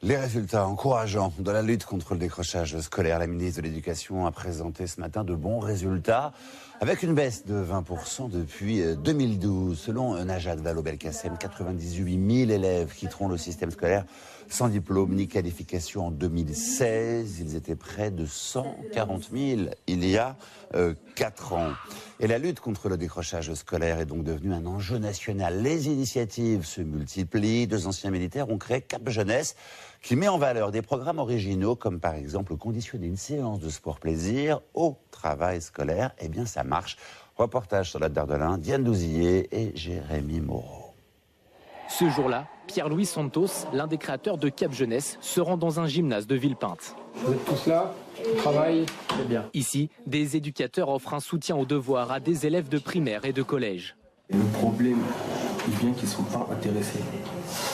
Les résultats encourageants de la lutte contre le décrochage scolaire. La ministre de l'Éducation a présenté ce matin de bons résultats avec une baisse de 20% depuis 2012. Selon Najat Vallaud-Belkacem, 98 000 élèves quitteront le système scolaire sans diplôme ni qualification en 2016. Ils étaient près de 140 000 il y a 4 ans. Et la lutte contre le décrochage scolaire est donc devenue un enjeu national. Les initiatives se multiplient. 2 anciens militaires ont créé Cap Jeunesse, qui met en valeur des programmes originaux, comme par exemple conditionner une séance de sport-plaisir au travail scolaire. Eh bien, ça marche. Reportage sur la Dardelin, Diane Douzillet et Jérémy Moreau. Ce jour-là, Pierre-Louis Santos, l'un des créateurs de Cap Jeunesse, se rend dans un gymnase de Villepinte. Vous êtes tous là, on travaille, c'est bien. Ici, des éducateurs offrent un soutien aux devoirs à des élèves de primaire et de collège. Et le problème, il vient qu'ils ne sont pas intéressés.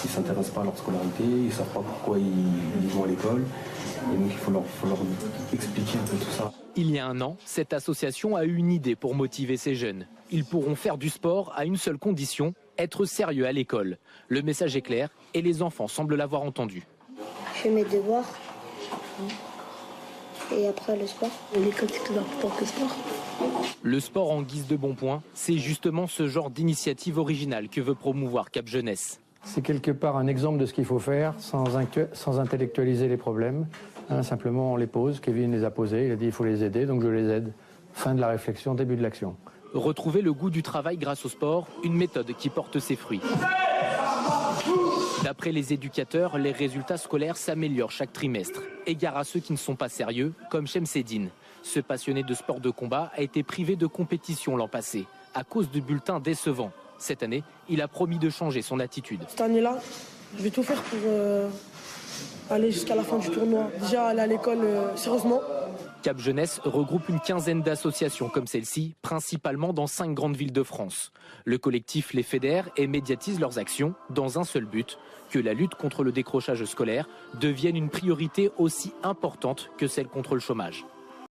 Ils ne s'intéressent pas à leur scolarité, ils ne savent pas pourquoi ils vont à l'école. Et donc il faut leur expliquer un peu tout ça. Il y a 1 an, cette association a eu une idée pour motiver ces jeunes. Ils pourront faire du sport à une seule condition, être sérieux à l'école. Le message est clair et les enfants semblent l'avoir entendu. Je fais mes devoirs. Et après le sport. L'école, c'est plus important que le sport. Le sport en guise de bon point, c'est justement ce genre d'initiative originale que veut promouvoir Cap Jeunesse. C'est quelque part un exemple de ce qu'il faut faire sans intellectualiser les problèmes. Simplement on les pose, Kevin les a posés, il a dit il faut les aider, donc je les aide. Fin de la réflexion, début de l'action. Retrouver le goût du travail grâce au sport, une méthode qui porte ses fruits. D'après les éducateurs, les résultats scolaires s'améliorent chaque trimestre. Égard à ceux qui ne sont pas sérieux, comme Chemseddine. Ce passionné de sport de combat a été privé de compétition l'an passé, à cause de bulletins décevants. Cette année, il a promis de changer son attitude. Cette année-là, je vais tout faire pour aller jusqu'à la fin du tournoi. Déjà aller à l'école sérieusement. Cap Jeunesse regroupe une quinzaine d'associations comme celle-ci, principalement dans 5 grandes villes de France. Le collectif les fédère et médiatise leurs actions dans un seul but, que la lutte contre le décrochage scolaire devienne une priorité aussi importante que celle contre le chômage.